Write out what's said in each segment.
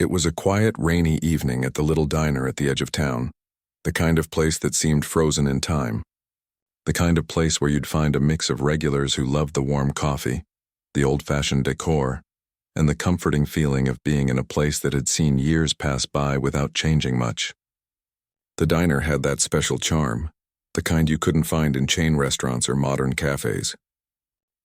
It was a quiet, rainy evening at the little diner at the edge of town, the kind of place that seemed frozen in time. The kind of place where you'd find a mix of regulars who loved the warm coffee, the old-fashioned decor, and the comforting feeling of being in a place that had seen years pass by without changing much. The diner had that special charm, the kind you couldn't find in chain restaurants or modern cafes.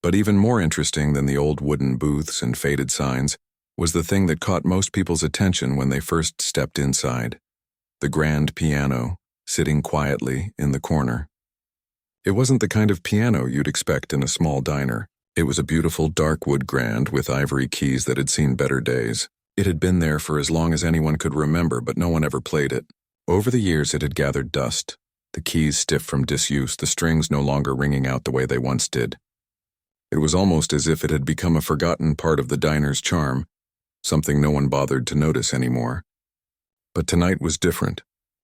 But even more interesting than the old wooden booths and faded signs was the thing that caught most people's attention when they first stepped inside: the grand piano, sitting quietly in the corner. It wasn't the kind of piano you'd expect in a small diner. It was a beautiful dark wood grand with ivory keys that had seen better days. It had been there for as long as anyone could remember, but no one ever played it. Over the years it had gathered dust, the keys stiff from disuse, the strings no longer ringing out the way they once did. It was almost as if it had become a forgotten part of the diner's charm, something no one bothered to notice anymore. But tonight was different.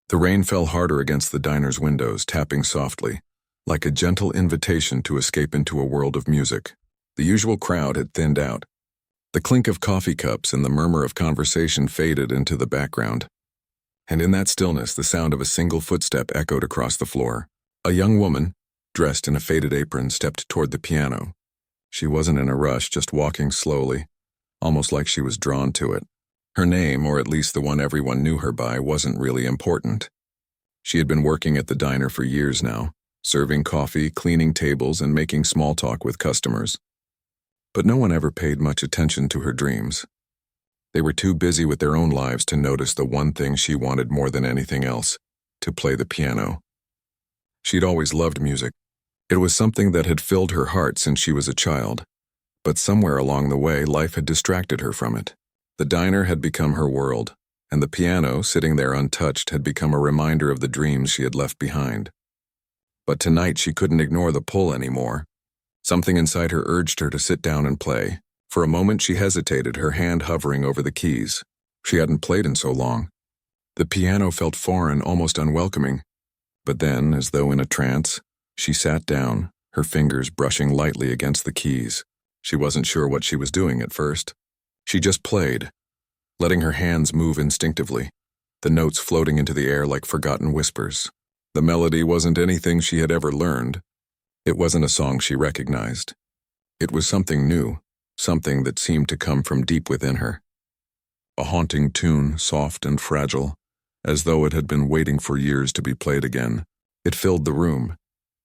The rain fell harder against the diner's windows, tapping softly, like a gentle invitation to escape into a world of music. The usual crowd had thinned out. The clink of coffee cups and the murmur of conversation faded into the background. And in that stillness, the sound of a single footstep echoed across the floor. A young woman, dressed in a faded apron, stepped toward the piano. She wasn't in a rush, just walking slowly, almost like she was drawn to it. Her name, or at least the one everyone knew her by, wasn't really important. She had been working at the diner for years now, serving coffee, cleaning tables, and making small talk with customers. But no one ever paid much attention to her dreams. They were too busy with their own lives to notice the one thing she wanted more than anything else: to play the piano. She'd always loved music. It was something that had filled her heart since she was a child. But somewhere along the way, life had distracted her from it. The diner had become her world, and the piano, sitting there untouched, had become a reminder of the dreams she had left behind. But tonight she couldn't ignore the pull anymore. Something inside her urged her to sit down and play. For a moment she hesitated, her hand hovering over the keys. She hadn't played in so long. The piano felt foreign, almost unwelcoming. But then, as though in a trance, she sat down, her fingers brushing lightly against the keys. She wasn't sure what she was doing at first. She just played, letting her hands move instinctively, the notes floating into the air like forgotten whispers. The melody wasn't anything she had ever learned. It wasn't a song she recognized. It was something new, something that seemed to come from deep within her. A haunting tune, soft and fragile, as though it had been waiting for years to be played again. It filled the room,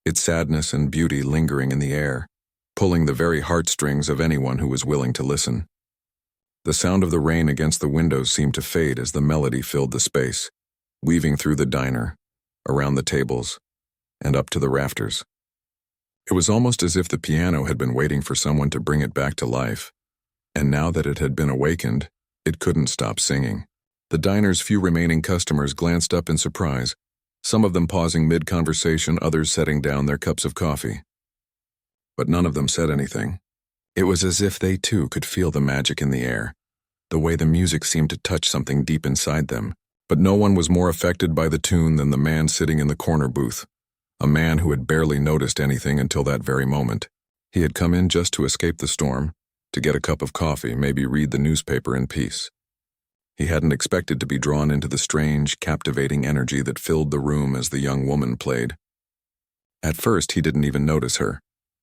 its sadness and beauty lingering in the air, pulling the very heartstrings of anyone who was willing to listen. The sound of the rain against the windows seemed to fade as the melody filled the space, weaving through the diner, around the tables, and up to the rafters. It was almost as if the piano had been waiting for someone to bring it back to life, and now that it had been awakened, it couldn't stop singing. The diner's few remaining customers glanced up in surprise, some of them pausing mid-conversation, others setting down their cups of coffee. But none of them said anything. It was as if they too could feel the magic in the air, the way the music seemed to touch something deep inside them. But no one was more affected by the tune than the man sitting in the corner booth, a man who had barely noticed anything until that very moment. He had come in just to escape the storm, to get a cup of coffee, maybe read the newspaper in peace. He hadn't expected to be drawn into the strange, captivating energy that filled the room as the young woman played. At first, he didn't even notice her.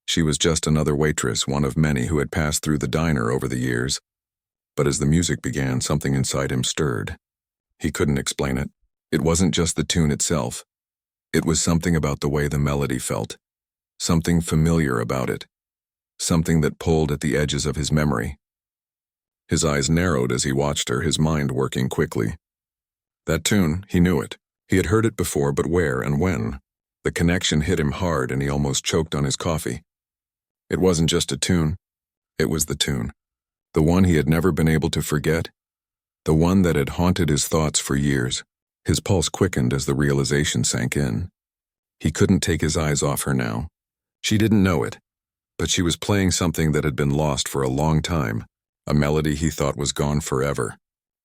She was just another waitress, one of many who had passed through the diner over the years. But as the music began, something inside him stirred. He couldn't explain it. It wasn't just the tune itself. It was something about the way the melody felt, something familiar about it, something that pulled at the edges of his memory. His eyes narrowed as he watched her, his mind working quickly. That tune, he knew it. He had heard it before, but where and when? The connection hit him hard and he almost choked on his coffee. It wasn't just a tune. It was the tune. The one he had never been able to forget. The one that had haunted his thoughts for years. His pulse quickened as the realization sank in. He couldn't take his eyes off her now. She didn't know it, but she was playing something that had been lost for a long time, a melody he thought was gone forever.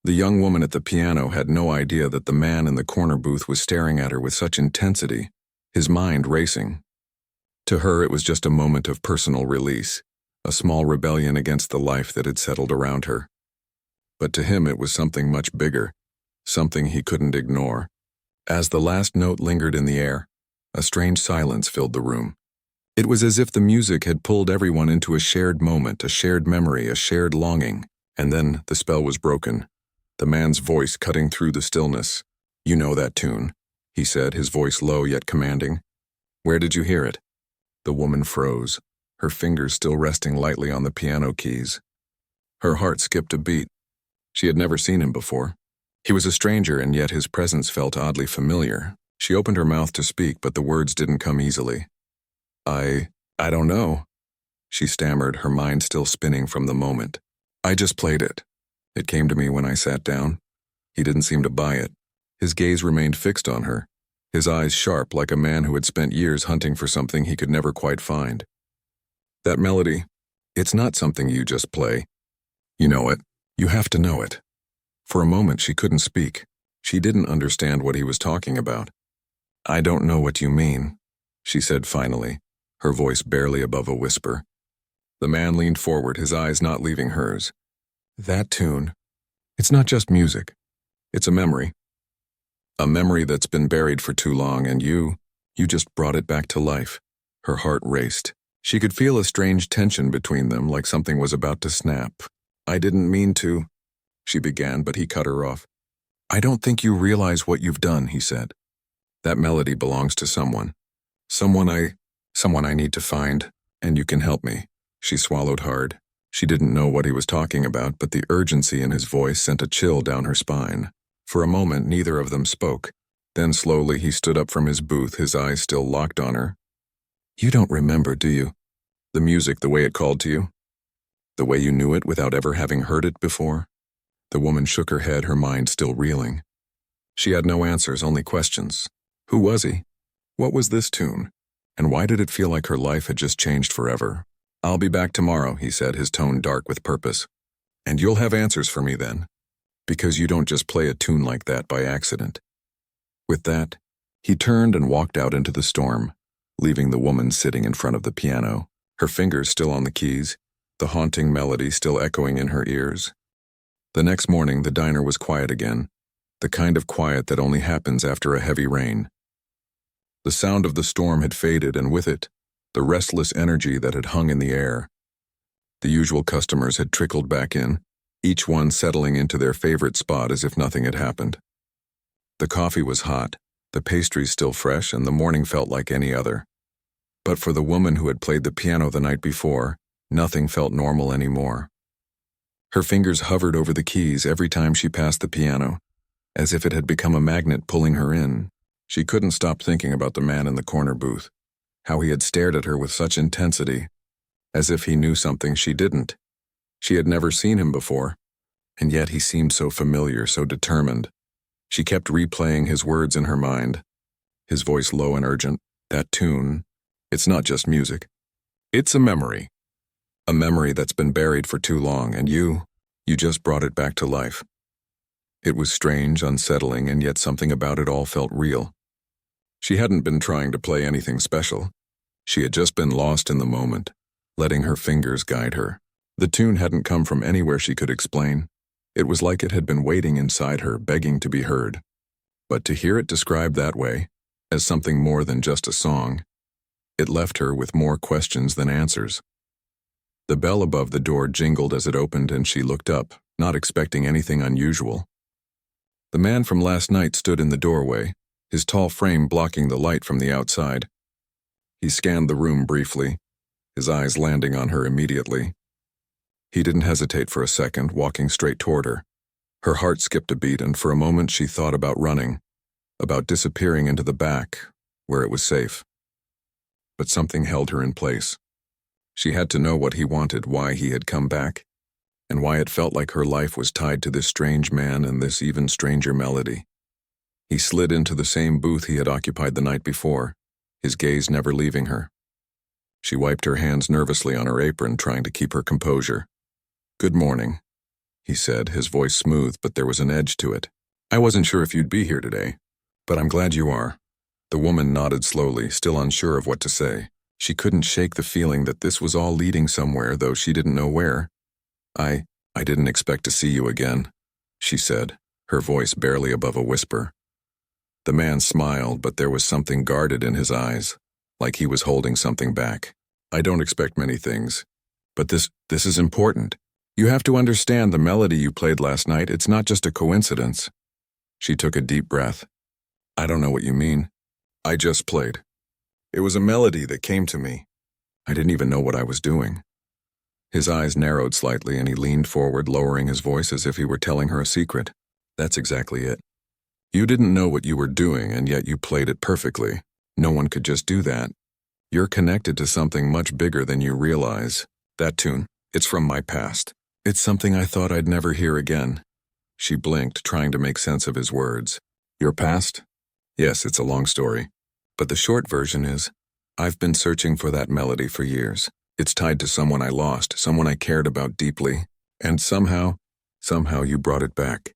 The young woman at the piano had no idea that the man in the corner booth was staring at her with such intensity, his mind racing. To her, it was just a moment of personal release, a small rebellion against the life that had settled around her. But to him it was something much bigger, something he couldn't ignore. As the last note lingered in the air, a strange silence filled the room. It was as if the music had pulled everyone into a shared moment, a shared memory, a shared longing. And then the spell was broken, the man's voice cutting through the stillness. "You know that tune," he said, his voice low yet commanding. "Where did you hear it?" The woman froze, her fingers still resting lightly on the piano keys. Her heart skipped a beat. She had never seen him before. He was a stranger, and yet his presence felt oddly familiar. She opened her mouth to speak, but the words didn't come easily. I don't know," she stammered, her mind still spinning from the moment. "I just played it. It came to me when I sat down." He didn't seem to buy it. His gaze remained fixed on her, his eyes sharp like a man who had spent years hunting for something he could never quite find. "That melody, it's not something you just play. You know it. You have to know it." For a moment she couldn't speak. She didn't understand what he was talking about. "I don't know what you mean," she said finally, her voice barely above a whisper. The man leaned forward, his eyes not leaving hers. "That tune, it's not just music. It's a memory. A memory that's been buried for too long, and you just brought it back to life." Her heart raced. She could feel a strange tension between them, like something was about to snap. "I didn't mean to," she began, but he cut her off. "I don't think you realize what you've done," he said. "That melody belongs to someone. Someone I need to find, and you can help me." She swallowed hard. She didn't know what he was talking about, but the urgency in his voice sent a chill down her spine. For a moment, neither of them spoke. Then slowly he stood up from his booth, his eyes still locked on her. "You don't remember, do you? The music, the way it called to you? The way you knew it without ever having heard it before?" The woman shook her head, her mind still reeling. She had no answers, only questions. Who was he? What was this tune? And why did it feel like her life had just changed forever? "I'll be back tomorrow," he said, his tone dark with purpose. "And you'll have answers for me then. Because you don't just play a tune like that by accident." With that, he turned and walked out into the storm, leaving the woman sitting in front of the piano, her fingers still on the keys, the haunting melody still echoing in her ears. The next morning, the diner was quiet again, the kind of quiet that only happens after a heavy rain. The sound of the storm had faded, and with it, the restless energy that had hung in the air. The usual customers had trickled back in, each one settling into their favorite spot as if nothing had happened. The coffee was hot, the pastries still fresh, and the morning felt like any other. But for the woman who had played the piano the night before, nothing felt normal anymore. Her fingers hovered over the keys every time she passed the piano, as if it had become a magnet pulling her in. She couldn't stop thinking about the man in the corner booth, how he had stared at her with such intensity, as if he knew something she didn't. She had never seen him before, and yet he seemed so familiar, so determined. She kept replaying his words in her mind, his voice low and urgent. "That tune, it's not just music. It's a memory. A memory that's been buried for too long, and you just brought it back to life." It was strange, unsettling, and yet something about it all felt real. She hadn't been trying to play anything special. She had just been lost in the moment, letting her fingers guide her. The tune hadn't come from anywhere she could explain. It was like it had been waiting inside her, begging to be heard. But to hear it described that way, as something more than just a song, it left her with more questions than answers. The bell above the door jingled as it opened, and she looked up, not expecting anything unusual. The man from last night stood in the doorway, his tall frame blocking the light from the outside. He scanned the room briefly, his eyes landing on her immediately. He didn't hesitate for a second, walking straight toward her. Her heart skipped a beat, and for a moment she thought about running, about disappearing into the back, where it was safe. But something held her in place. She had to know what he wanted, why he had come back, and why it felt like her life was tied to this strange man and this even stranger melody. He slid into the same booth he had occupied the night before, his gaze never leaving her. She wiped her hands nervously on her apron, trying to keep her composure. "Good morning," he said, his voice smooth, but there was an edge to it. "I wasn't sure if you'd be here today, but I'm glad you are." The woman nodded slowly, still unsure of what to say. She couldn't shake the feeling that this was all leading somewhere, though she didn't know where. I didn't expect to see you again, she said, her voice barely above a whisper. The man smiled, but there was something guarded in his eyes, like he was holding something back. I don't expect many things, but this is important. You have to understand the melody you played last night. It's not just a coincidence. She took a deep breath. I don't know what you mean. I just played. It was a melody that came to me. I didn't even know what I was doing. His eyes narrowed slightly and he leaned forward, lowering his voice as if he were telling her a secret. That's exactly it. You didn't know what you were doing, and yet you played it perfectly. No one could just do that. You're connected to something much bigger than you realize. That tune, it's from my past. It's something I thought I'd never hear again. She blinked, trying to make sense of his words. Your past? Yes, it's a long story. But the short version is, I've been searching for that melody for years. It's tied to someone I lost, someone I cared about deeply. And somehow you brought it back.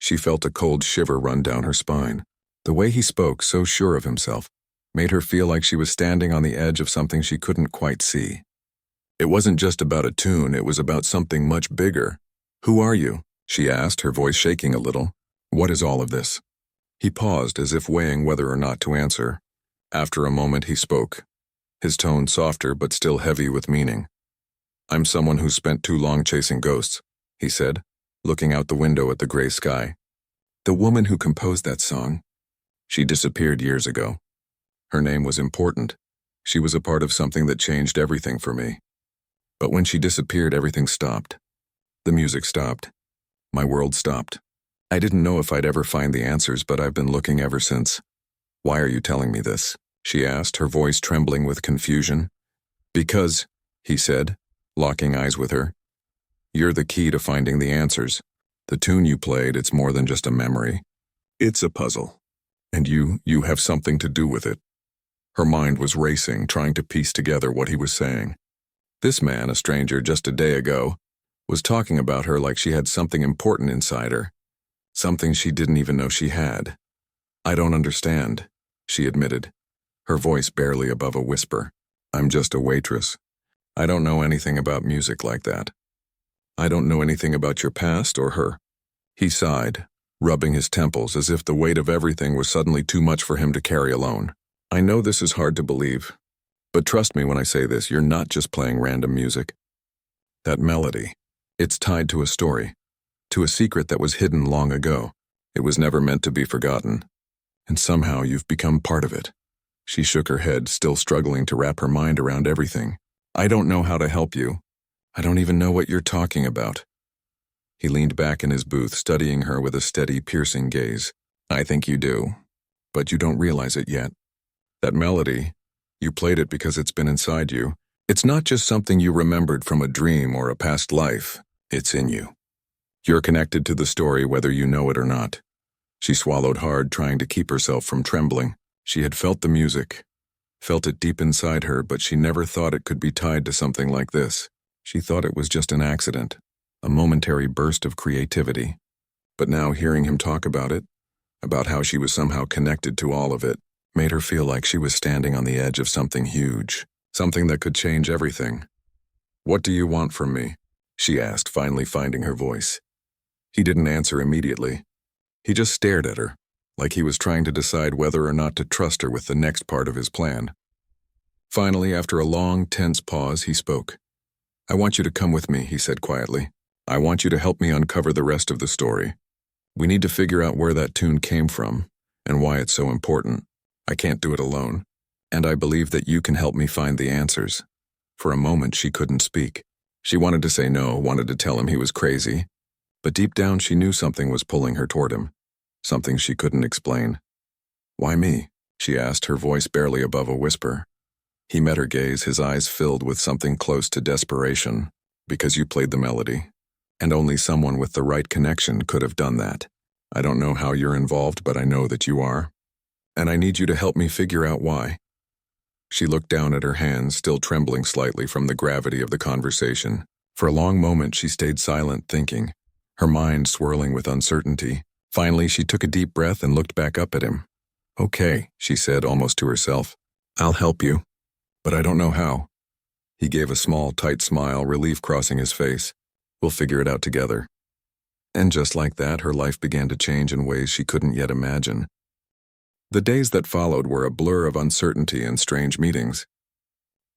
She felt a cold shiver run down her spine. The way he spoke, so sure of himself, made her feel like she was standing on the edge of something she couldn't quite see. It wasn't just about a tune, it was about something much bigger. Who are you? She asked, her voice shaking a little. What is all of this? He paused as if weighing whether or not to answer. After a moment he spoke, his tone softer but still heavy with meaning. I'm someone who spent too long chasing ghosts, he said, looking out the window at the gray sky. The woman who composed that song, she disappeared years ago. Her name was important. She was a part of something that changed everything for me. But when she disappeared, everything stopped. The music stopped. My world stopped. I didn't know if I'd ever find the answers, but I've been looking ever since. Why are you telling me this? She asked, her voice trembling with confusion. Because, he said, locking eyes with her, you're the key to finding the answers. The tune you played, it's more than just a memory. It's a puzzle. And you have something to do with it. Her mind was racing, trying to piece together what he was saying. This man, a stranger just a day ago, was talking about her like she had something important inside her. Something she didn't even know she had. I don't understand, she admitted, her voice barely above a whisper. I'm just a waitress. I don't know anything about music like that. I don't know anything about your past or her. He sighed, rubbing his temples as if the weight of everything was suddenly too much for him to carry alone. I know this is hard to believe, but trust me when I say this, you're not just playing random music. That melody, it's tied to a story, to a secret that was hidden long ago. It was never meant to be forgotten. And somehow you've become part of it. She shook her head, still struggling to wrap her mind around everything. I don't know how to help you. I don't even know what you're talking about. He leaned back in his booth, studying her with a steady, piercing gaze. I think you do, but you don't realize it yet. That melody, you played it because it's been inside you. It's not just something you remembered from a dream or a past life. It's in you. You're connected to the story whether you know it or not. She swallowed hard, trying to keep herself from trembling. She had felt the music, felt it deep inside her, but she never thought it could be tied to something like this. She thought it was just an accident, a momentary burst of creativity. But now hearing him talk about it, about how she was somehow connected to all of it, made her feel like she was standing on the edge of something huge, something that could change everything. What do you want from me? She asked, finally finding her voice. He didn't answer immediately. He just stared at her, like he was trying to decide whether or not to trust her with the next part of his plan. Finally, after a long, tense pause, he spoke. I want you to come with me, he said quietly. I want you to help me uncover the rest of the story. We need to figure out where that tune came from and why it's so important. I can't do it alone, and I believe that you can help me find the answers. For a moment, she couldn't speak. She wanted to say no, wanted to tell him he was crazy, but deep down she knew something was pulling her toward him, something she couldn't explain. Why me? She asked, her voice barely above a whisper. He met her gaze, his eyes filled with something close to desperation. Because you played the melody, and only someone with the right connection could have done that. I don't know how you're involved, but I know that you are. And I need you to help me figure out why. She looked down at her hands, still trembling slightly from the gravity of the conversation. For a long moment she stayed silent, thinking, her mind swirling with uncertainty. Finally, she took a deep breath and looked back up at him. Okay, she said almost to herself. I'll help you. But I don't know how. He gave a small, tight smile, relief crossing his face. We'll figure it out together. And just like that, her life began to change in ways she couldn't yet imagine. The days that followed were a blur of uncertainty and strange meetings.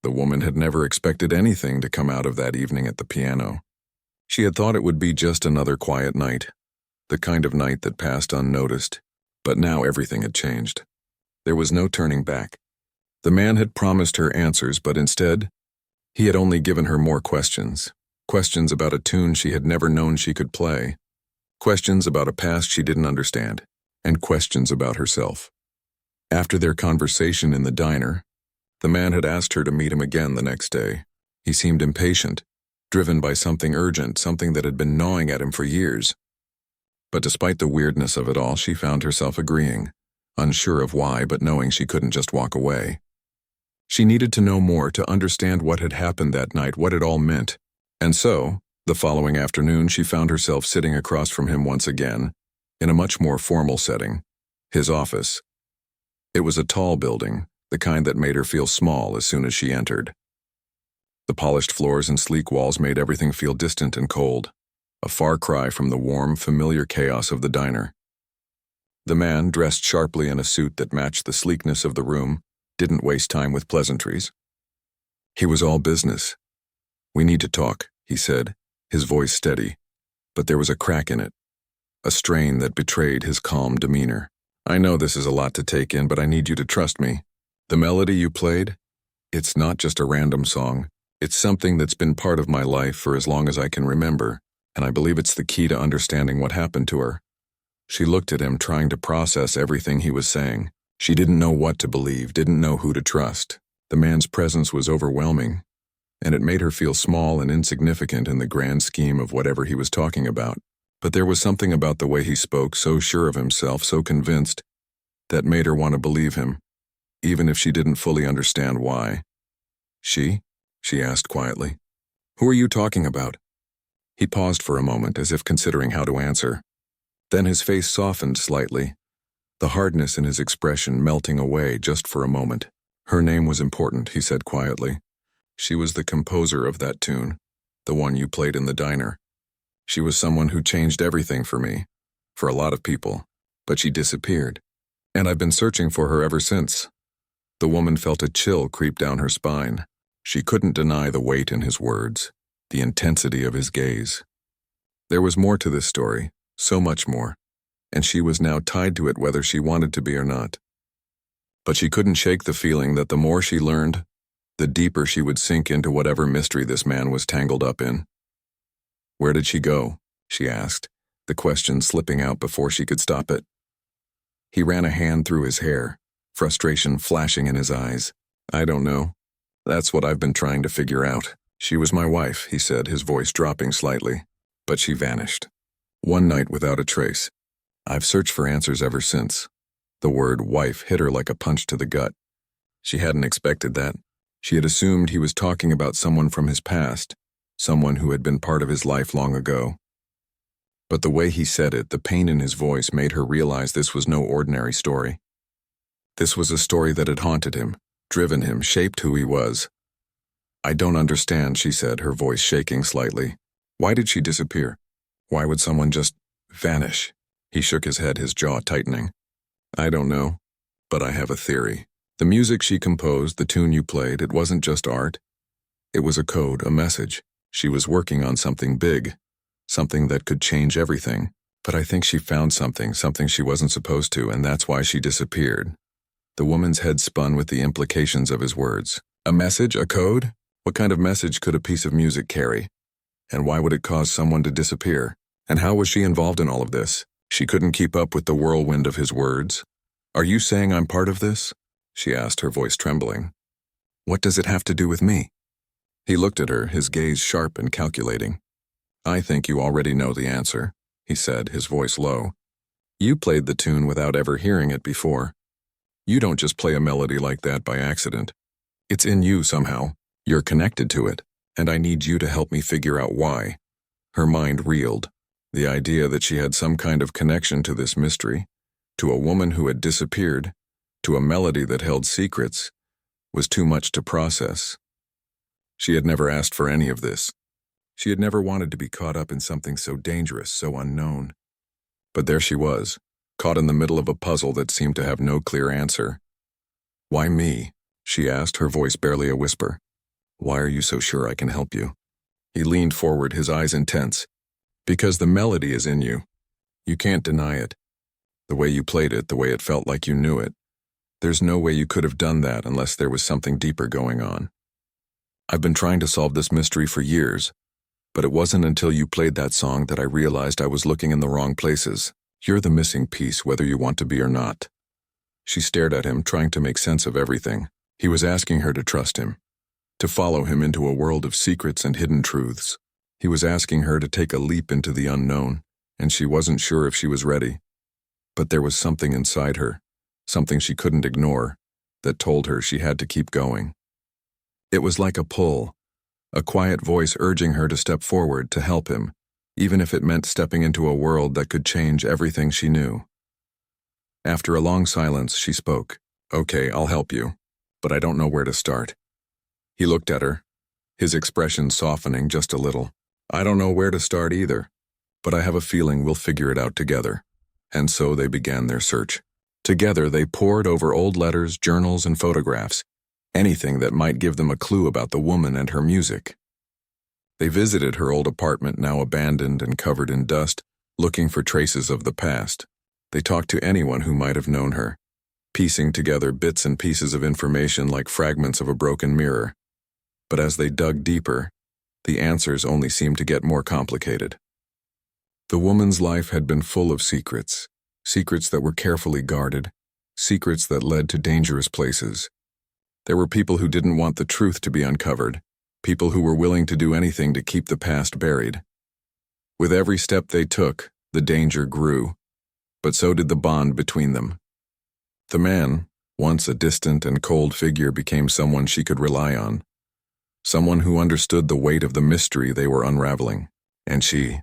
The woman had never expected anything to come out of that evening at the piano. She had thought it would be just another quiet night, the kind of night that passed unnoticed. But now everything had changed. There was no turning back. The man had promised her answers, but instead, he had only given her more questions. Questions about a tune she had never known she could play. Questions about a past she didn't understand. And questions about herself. After their conversation in the diner, the man had asked her to meet him again the next day. He seemed impatient, driven by something urgent, something that had been gnawing at him for years. But despite the weirdness of it all, she found herself agreeing, unsure of why, but knowing she couldn't just walk away. She needed to know more to understand what had happened that night, what it all meant. And so, the following afternoon, she found herself sitting across from him once again, in a much more formal setting, his office. It was a tall building, the kind that made her feel small as soon as she entered. The polished floors and sleek walls made everything feel distant and cold, a far cry from the warm, familiar chaos of the diner. The man, dressed sharply in a suit that matched the sleekness of the room, didn't waste time with pleasantries. He was all business. "We need to talk," he said, his voice steady, but there was a crack in it, a strain that betrayed his calm demeanor. "I know this is a lot to take in, but I need you to trust me. The melody you played, it's not just a random song. It's something that's been part of my life for as long as I can remember, and I believe it's the key to understanding what happened to her." She looked at him, trying to process everything he was saying. She didn't know what to believe, didn't know who to trust. The man's presence was overwhelming, and it made her feel small and insignificant in the grand scheme of whatever he was talking about. But there was something about the way he spoke, so sure of himself, so convinced, that made her want to believe him, even if she didn't fully understand why. She asked quietly. "Who are you talking about?" He paused for a moment, as if considering how to answer. Then his face softened slightly, the hardness in his expression melting away just for a moment. "Her name was important," he said quietly. "She was the composer of that tune, the one you played in the diner. She was someone who changed everything for me, for a lot of people, but she disappeared, and I've been searching for her ever since." The woman felt a chill creep down her spine. She couldn't deny the weight in his words, the intensity of his gaze. There was more to this story, so much more, and she was now tied to it whether she wanted to be or not. But she couldn't shake the feeling that the more she learned, the deeper she would sink into whatever mystery this man was tangled up in. "Where did she go?" she asked, the question slipping out before she could stop it. He ran a hand through his hair, frustration flashing in his eyes. "I don't know. That's what I've been trying to figure out. She was my wife," he said, his voice dropping slightly. "But she vanished. One night without a trace. I've searched for answers ever since." The word wife hit her like a punch to the gut. She hadn't expected that. She had assumed he was talking about someone from his past, someone who had been part of his life long ago. But the way he said it, the pain in his voice, made her realize this was no ordinary story. This was a story that had haunted him, driven him, shaped who he was. "I don't understand," she said, her voice shaking slightly. "Why did she disappear? Why would someone just vanish?" He shook his head, his jaw tightening. "I don't know, but I have a theory. The music she composed, the tune you played, it wasn't just art. It was a code, a message. She was working on something big, something that could change everything. But I think she found something she wasn't supposed to, and that's why she disappeared." The woman's head spun with the implications of his words. "A message? A code? What kind of message could a piece of music carry? And why would it cause someone to disappear? And how was she involved in all of this?" She couldn't keep up with the whirlwind of his words. "Are you saying I'm part of this?" she asked, her voice trembling. "What does it have to do with me?" He looked at her, his gaze sharp and calculating. "I think you already know the answer," he said, his voice low. "You played the tune without ever hearing it before. You don't just play a melody like that by accident. It's in you somehow. You're connected to it, and I need you to help me figure out why." Her mind reeled. The idea that she had some kind of connection to this mystery, to a woman who had disappeared, to a melody that held secrets, was too much to process. She had never asked for any of this. She had never wanted to be caught up in something so dangerous, so unknown. But there she was, caught in the middle of a puzzle that seemed to have no clear answer. "Why me?" she asked, her voice barely a whisper. "Why are you so sure I can help you?" He leaned forward, his eyes intense. "Because the melody is in you. You can't deny it. The way you played it, the way it felt like you knew it. There's no way you could have done that unless there was something deeper going on. I've been trying to solve this mystery for years, but it wasn't until you played that song that I realized I was looking in the wrong places. You're the missing piece, whether you want to be or not." She stared at him, trying to make sense of everything. He was asking her to trust him, to follow him into a world of secrets and hidden truths. He was asking her to take a leap into the unknown, and she wasn't sure if she was ready. But there was something inside her, something she couldn't ignore, that told her she had to keep going. It was like a pull, a quiet voice urging her to step forward to help him, even if it meant stepping into a world that could change everything she knew. After a long silence, she spoke. "Okay, I'll help you, but I don't know where to start." He looked at her, his expression softening just a little. "I don't know where to start either, but I have a feeling we'll figure it out together." And so they began their search. Together, they pored over old letters, journals, and photographs, anything that might give them a clue about the woman and her music. They visited her old apartment, now abandoned and covered in dust, looking for traces of the past. They talked to anyone who might have known her, piecing together bits and pieces of information like fragments of a broken mirror. But as they dug deeper, the answers only seemed to get more complicated. The woman's life had been full of secrets, secrets that were carefully guarded, secrets that led to dangerous places. There were people who didn't want the truth to be uncovered, people who were willing to do anything to keep the past buried. With every step they took, the danger grew, but so did the bond between them. The man, once a distant and cold figure, became someone she could rely on, someone who understood the weight of the mystery they were unraveling. And she,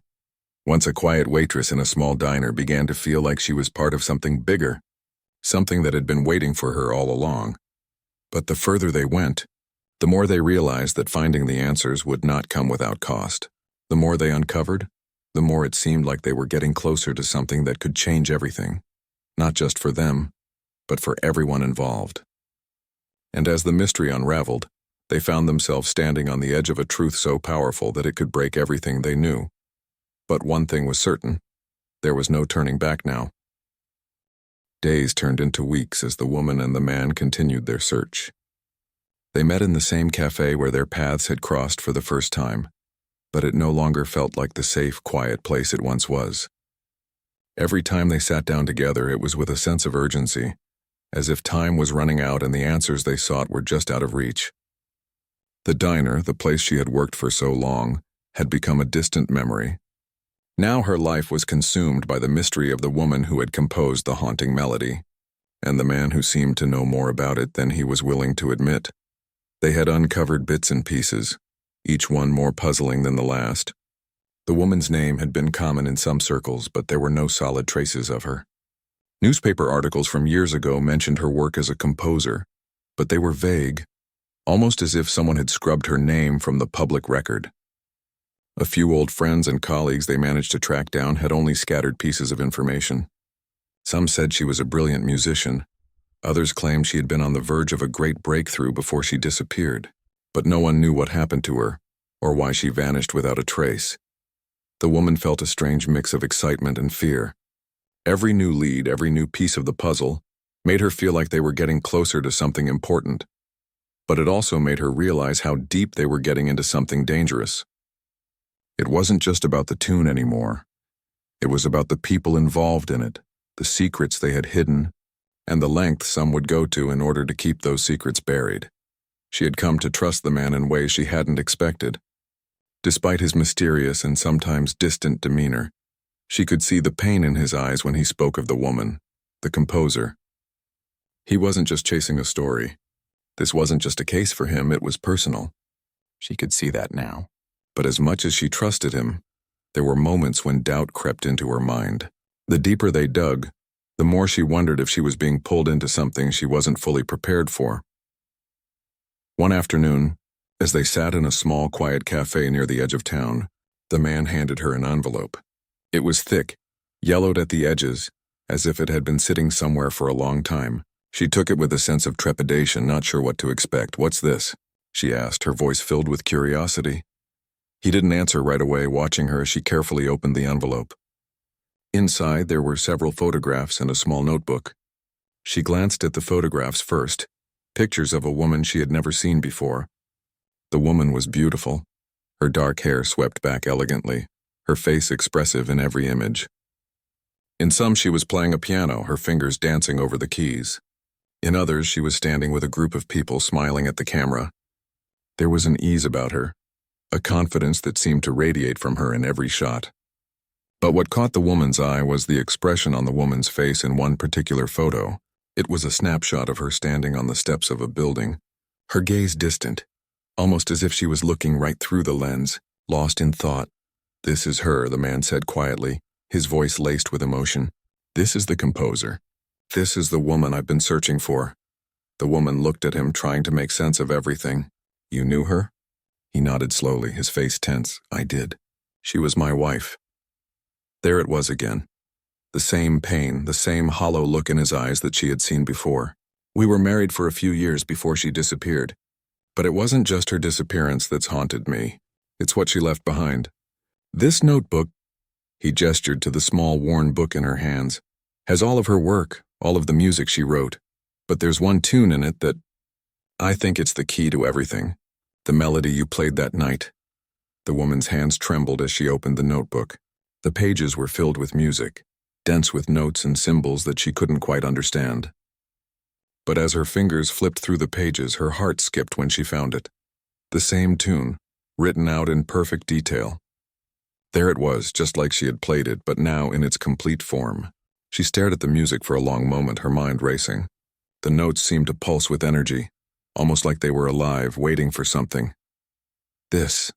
once a quiet waitress in a small diner, began to feel like she was part of something bigger, something that had been waiting for her all along. But the further they went, the more they realized that finding the answers would not come without cost. The more they uncovered, the more it seemed like they were getting closer to something that could change everything, not just for them, but for everyone involved. And as the mystery unraveled, they found themselves standing on the edge of a truth so powerful that it could break everything they knew. But one thing was certain: there was no turning back now. Days turned into weeks as the woman and the man continued their search. They met in the same cafe where their paths had crossed for the first time, but it no longer felt like the safe, quiet place it once was. Every time they sat down together, it was with a sense of urgency, as if time was running out and the answers they sought were just out of reach. The diner, the place she had worked for so long, had become a distant memory. Now her life was consumed by the mystery of the woman who had composed the haunting melody, and the man who seemed to know more about it than he was willing to admit. They had uncovered bits and pieces, each one more puzzling than the last. The woman's name had been common in some circles, but there were no solid traces of her. Newspaper articles from years ago mentioned her work as a composer, but they were vague, almost as if someone had scrubbed her name from the public record. A few old friends and colleagues they managed to track down had only scattered pieces of information. Some said she was a brilliant musician. Others claimed she had been on the verge of a great breakthrough before she disappeared, but no one knew what happened to her, or why she vanished without a trace. The woman felt a strange mix of excitement and fear. Every new lead, every new piece of the puzzle, made her feel like they were getting closer to something important. But it also made her realize how deep they were getting into something dangerous. It wasn't just about the tune anymore. It was about the people involved in it, the secrets they had hidden, and the length some would go to in order to keep those secrets buried. She had come to trust the man in ways she hadn't expected. Despite his mysterious and sometimes distant demeanor, she could see the pain in his eyes when he spoke of the woman, the composer. He wasn't just chasing a story. This wasn't just a case for him, it was personal. She could see that now. But as much as she trusted him, there were moments when doubt crept into her mind. The deeper they dug, the more she wondered if she was being pulled into something she wasn't fully prepared for. One afternoon, As they sat in a small, quiet cafe near the edge of town, the man handed her an envelope. It was thick, yellowed at the edges, as if it had been sitting somewhere for a long time. She took it with a sense of trepidation, not sure what to expect. "What's this?" she asked, her voice filled with curiosity. He didn't answer right away, watching her as she carefully opened the envelope. Inside, there were several photographs and a small notebook. She glanced at the photographs first, pictures of a woman she had never seen before. The woman was beautiful, her dark hair swept back elegantly, her face expressive in every image. In some, she was playing a piano, her fingers dancing over the keys. In others, she was standing with a group of people smiling at the camera. There was an ease about her, a confidence that seemed to radiate from her in every shot. But what caught the woman's eye was the expression on the woman's face in one particular photo. It was a snapshot of her standing on the steps of a building, her gaze distant, almost as if she was looking right through the lens, lost in thought. "This is her," the man said quietly, his voice laced with emotion. "This is the composer. This is the woman I've been searching for." The woman looked at him, trying to make sense of everything. "You knew her?" He nodded slowly, his face tense. "I did. She was my wife." There it was again. The same pain, the same hollow look in his eyes that she had seen before. "We were married for a few years before she disappeared. But it wasn't just her disappearance that's haunted me. It's what she left behind. This notebook," he gestured to the small worn book in her hands, "has all of her work, all of the music she wrote. But there's one tune in it that I think it's the key to everything. The melody you played that night." The woman's hands trembled as she opened the notebook. The pages were filled with music, dense with notes and symbols that she couldn't quite understand. But as her fingers flipped through the pages, her heart skipped when she found it. The same tune, written out in perfect detail. There it was, just like she had played it, but now in its complete form. She stared at the music for a long moment, her mind racing. The notes seemed to pulse with energy, almost like they were alive, waiting for something. "This,"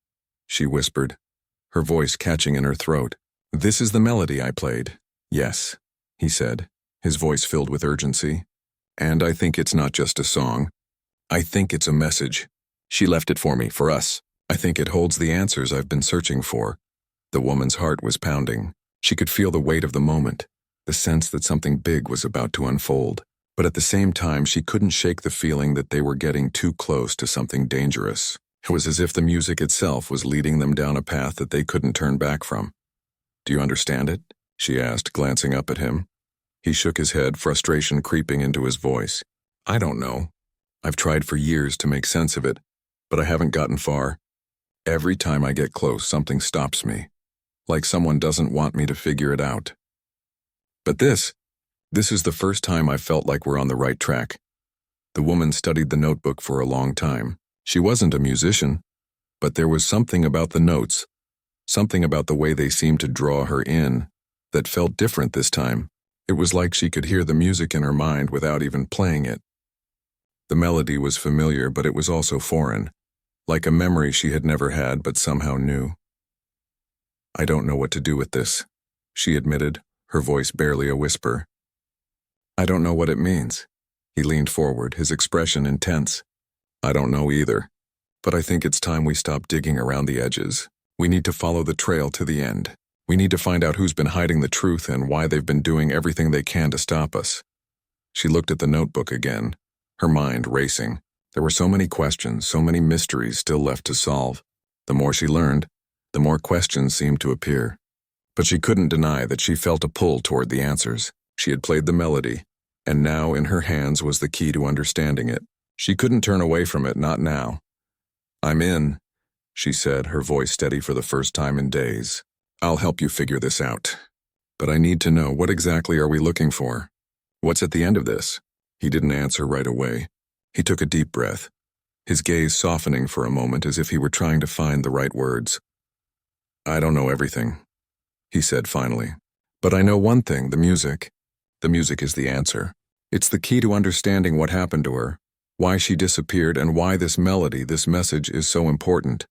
she whispered, her voice catching in her throat. "This is the melody I played." "Yes," he said, his voice filled with urgency. "And I think it's not just a song. I think it's a message. She left it for me, for us. I think it holds the answers I've been searching for." The woman's heart was pounding. She could feel the weight of the moment, the sense that something big was about to unfold. But at the same time, she couldn't shake the feeling that they were getting too close to something dangerous. It was as if the music itself was leading them down a path that they couldn't turn back from. "Do you understand it?" she asked, glancing up at him. He shook his head, frustration creeping into his voice. "I don't know. I've tried for years to make sense of it, but I haven't gotten far. Every time I get close, something stops me, like someone doesn't want me to figure it out. But this is the first time I felt like we're on the right track." The woman studied the notebook for a long time. She wasn't a musician, but there was something about the notes, something about the way they seemed to draw her in, that felt different this time. It was like she could hear the music in her mind without even playing it. The melody was familiar, but it was also foreign, like a memory she had never had but somehow knew. "I don't know what to do with this," she admitted, her voice barely a whisper. "I don't know what it means." He leaned forward, his expression intense. "I don't know either, but I think it's time we stop digging around the edges. We need to follow the trail to the end. We need to find out who's been hiding the truth and why they've been doing everything they can to stop us." She looked at the notebook again, her mind racing. There were so many questions, so many mysteries still left to solve. The more she learned, the more questions seemed to appear. But she couldn't deny that she felt a pull toward the answers. She had played the melody, and now in her hands was the key to understanding it. She couldn't turn away from it, not now. "I'm in," she said, her voice steady for the first time in days. "I'll help you figure this out. But I need to know, what exactly are we looking for? What's at the end of this?" He didn't answer right away. He took a deep breath, his gaze softening for a moment as if he were trying to find the right words. "I don't know everything," he said finally. "But I know one thing, the music. The music is the answer. It's the key to understanding what happened to her, why she disappeared, and why this melody, this message is so important.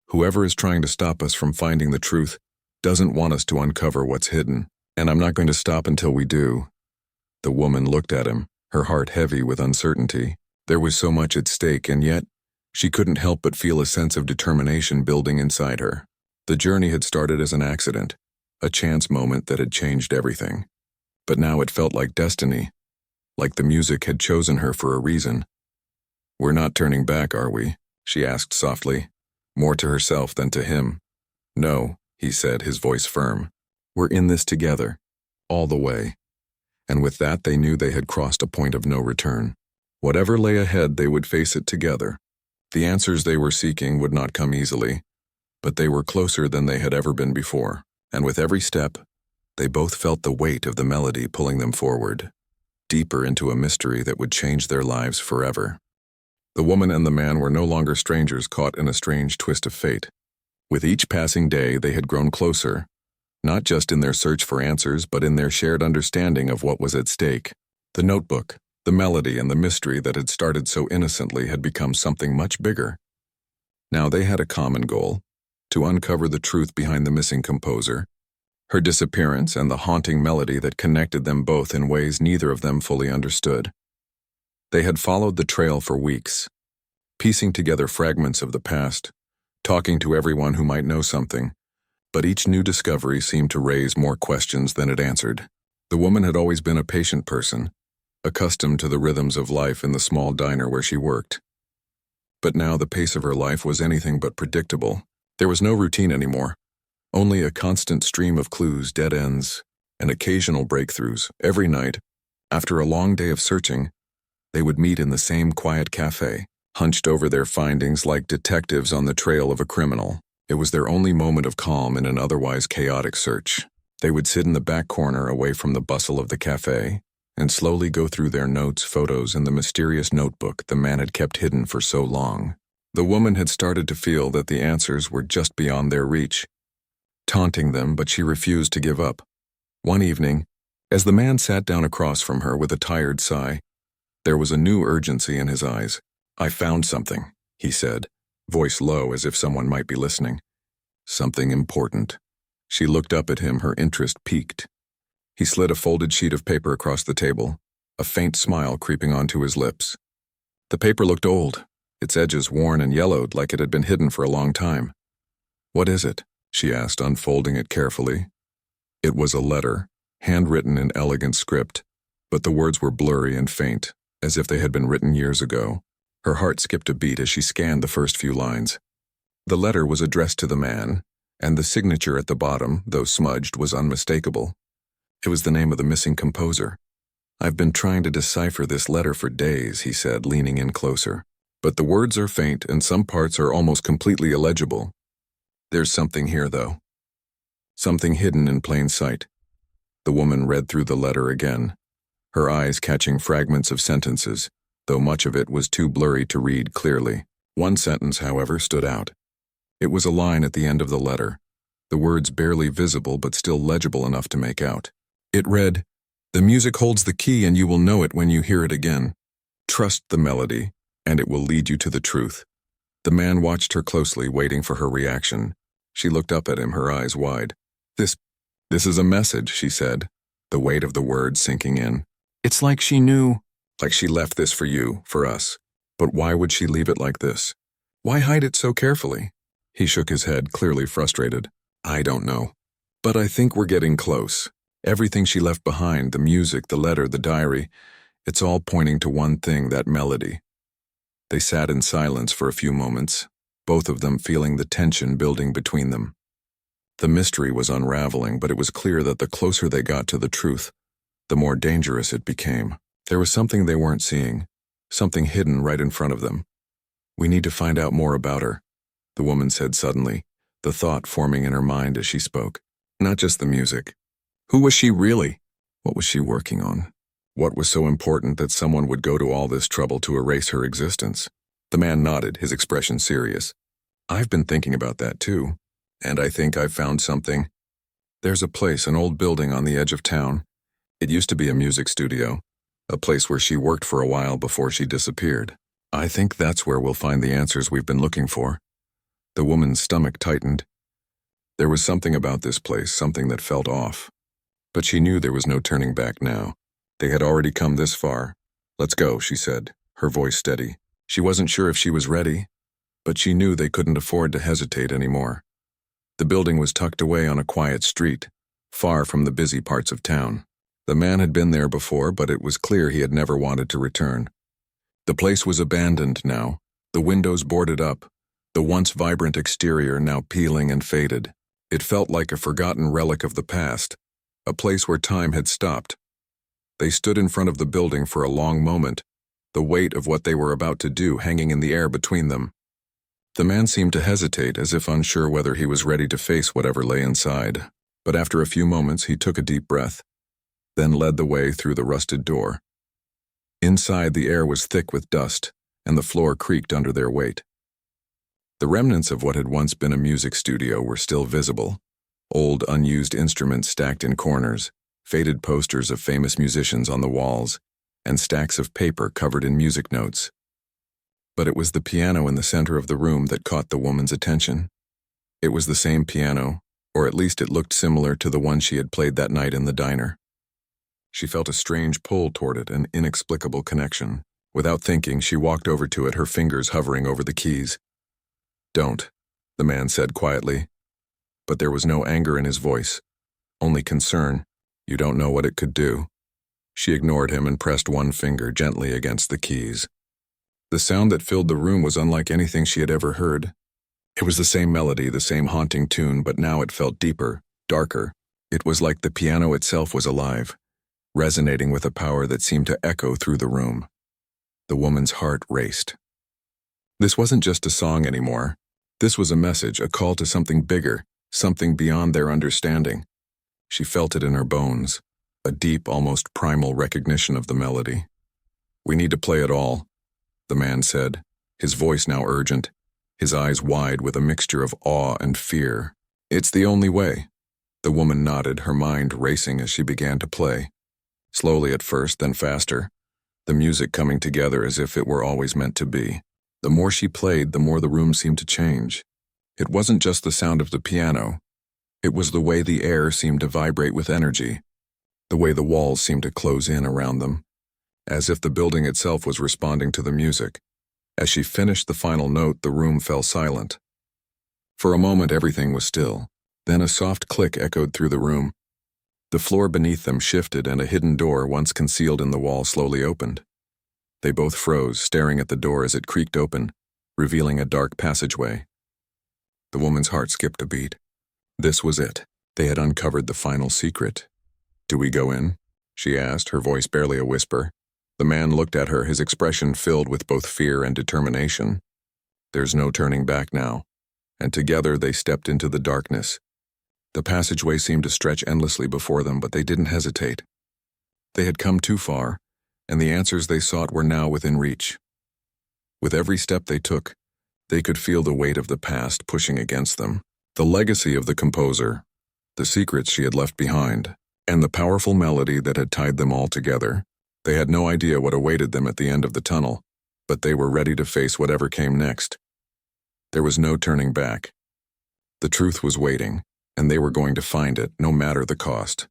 Whoever is trying to stop us from finding the truth doesn't want us to uncover what's hidden, and I'm not going to stop until we do." The woman looked at him, her heart heavy with uncertainty. There was so much at stake, and yet She couldn't help but feel a sense of determination building inside her. The journey had started as an accident, a chance moment that had changed everything. But now it felt like destiny, like the music had chosen her for a reason. "We're not turning back, are we?" she asked softly, more to herself than to him. "No," he said, his voice firm. "We're in this together, all the way." And with that they knew they had crossed a point of no return. Whatever lay ahead, they would face it together. The answers they were seeking would not come easily, but they were closer than they had ever been before, and with every step, they both felt the weight of the melody pulling them forward, deeper into a mystery that would change their lives forever. The woman and the man were no longer strangers caught in a strange twist of fate. With each passing day, they had grown closer, not just in their search for answers, but in their shared understanding of what was at stake. The notebook, the melody, and the mystery that had started so innocently had become something much bigger. Now they had a common goal: to uncover the truth behind the missing composer, her disappearance, and the haunting melody that connected them both in ways neither of them fully understood. They had followed the trail for weeks, piecing together fragments of the past, talking to everyone who might know something, but each new discovery seemed to raise more questions than it answered. The woman had always been a patient person, accustomed to the rhythms of life in the small diner where she worked. But now the pace of her life was anything but predictable. There was no routine anymore, only a constant stream of clues, dead ends, and occasional breakthroughs. Every night, after a long day of searching, they would meet in the same quiet cafe, hunched over their findings like detectives on the trail of a criminal. It was their only moment of calm in an otherwise chaotic search. They would sit in the back corner away from the bustle of the cafe and slowly go through their notes, photos, and the mysterious notebook the man had kept hidden for so long. The woman had started to feel that the answers were just beyond their reach, taunting them, but she refused to give up. One evening, as the man sat down across from her with a tired sigh, there was a new urgency in his eyes. "I found something," he said, voice low as if someone might be listening. "Something important." She looked up at him, her interest piqued. He slid a folded sheet of paper across the table, a faint smile creeping onto his lips. The paper looked old, its edges worn and yellowed like it had been hidden for a long time. "What is it?" she asked, unfolding it carefully. It was a letter, handwritten in elegant script, but the words were blurry and faint, as if they had been written years ago. Her heart skipped a beat as she scanned the first few lines. The letter was addressed to the man, and the signature at the bottom, though smudged, was unmistakable. It was the name of the missing composer. "I've been trying to decipher this letter for days," he said, leaning in closer. "But the words are faint and some parts are almost completely illegible. There's something here, though. Something hidden in plain sight." The woman read through the letter again, her eyes catching fragments of sentences, though much of it was too blurry to read clearly. One sentence, however, stood out. It was a line at the end of the letter, the words barely visible but still legible enough to make out. It read, "The music holds the key and you will know it when you hear it again. Trust the melody, and it will lead you to the truth." The man watched her closely, waiting for her reaction. She looked up at him, her eyes wide. This is a message," she said, the weight of the words sinking in. "It's like she knew, like she left this for you, for us. But why would she leave it like this? Why hide it so carefully?" He shook his head, clearly frustrated. "I don't know. But I think we're getting close. Everything she left behind, the music, the letter, the diary, it's all pointing to one thing, that melody." They sat in silence for a few moments, both of them feeling the tension building between them. The mystery was unraveling, but it was clear that the closer they got to the truth, the more dangerous it became. There was something they weren't seeing, something hidden right in front of them. "We need to find out more about her," the woman said suddenly, the thought forming in her mind as she spoke. Not just the music. Who was she really? What was she working on? What was so important that someone would go to all this trouble to erase her existence? The man nodded, his expression serious. "I've been thinking about that too, and I think I've found something. There's a place, an old building on the edge of town. It used to be a music studio, a place where she worked for a while before she disappeared. I think that's where we'll find the answers we've been looking for." The woman's stomach tightened. There was something about this place, something that felt off. But she knew there was no turning back now. They had already come this far. "Let's go," she said, her voice steady. She wasn't sure if she was ready, but she knew they couldn't afford to hesitate anymore. The building was tucked away on a quiet street, far from the busy parts of town. The man had been there before, but it was clear he had never wanted to return. The place was abandoned now, the windows boarded up, the once vibrant exterior now peeling and faded. It felt like a forgotten relic of the past, a place where time had stopped. They stood in front of the building for a long moment, the weight of what they were about to do hanging in the air between them. The man seemed to hesitate, as if unsure whether he was ready to face whatever lay inside, but after a few moments he took a deep breath, then led the way through the rusted door. Inside, the air was thick with dust, and the floor creaked under their weight. The remnants of what had once been a music studio were still visible, old unused instruments stacked in corners, faded posters of famous musicians on the walls, and stacks of paper covered in music notes. But it was the piano in the center of the room that caught the woman's attention. It was the same piano, or at least it looked similar to the one she had played that night in the diner. She felt a strange pull toward it, an inexplicable connection. Without thinking, she walked over to it, her fingers hovering over the keys. "Don't," the man said quietly. But there was no anger in his voice, only concern. "You don't know what it could do." She ignored him and pressed one finger gently against the keys. The sound that filled the room was unlike anything she had ever heard. It was the same melody, the same haunting tune, but now it felt deeper, darker. It was like the piano itself was alive, resonating with a power that seemed to echo through the room. The woman's heart raced. This wasn't just a song anymore. This was a message, a call to something bigger, something beyond their understanding. She felt it in her bones, a deep, almost primal recognition of the melody. "We need to play it all," the man said, his voice now urgent, his eyes wide with a mixture of awe and fear. "It's the only way." The woman nodded, her mind racing as she began to play. Slowly at first, then faster, the music coming together as if it were always meant to be. The more she played, the more the room seemed to change. It wasn't just the sound of the piano. It was the way the air seemed to vibrate with energy, the way the walls seemed to close in around them, as if the building itself was responding to the music. As she finished the final note, the room fell silent. For a moment, everything was still. Then a soft click echoed through the room. The floor beneath them shifted, and a hidden door, once concealed in the wall, slowly opened. They both froze, staring at the door as it creaked open, revealing a dark passageway. The woman's heart skipped a beat. This was it. They had uncovered the final secret. "Do we go in?" she asked, her voice barely a whisper. The man looked at her, his expression filled with both fear and determination. There's no turning back now, and together they stepped into the darkness. The passageway seemed to stretch endlessly before them, but they didn't hesitate. They had come too far, and the answers they sought were now within reach. With every step they took, they could feel the weight of the past pushing against them, the legacy of the composer, the secrets she had left behind, and the powerful melody that had tied them all together. They had no idea what awaited them at the end of the tunnel, but they were ready to face whatever came next. There was no turning back. The truth was waiting, and they were going to find it, no matter the cost.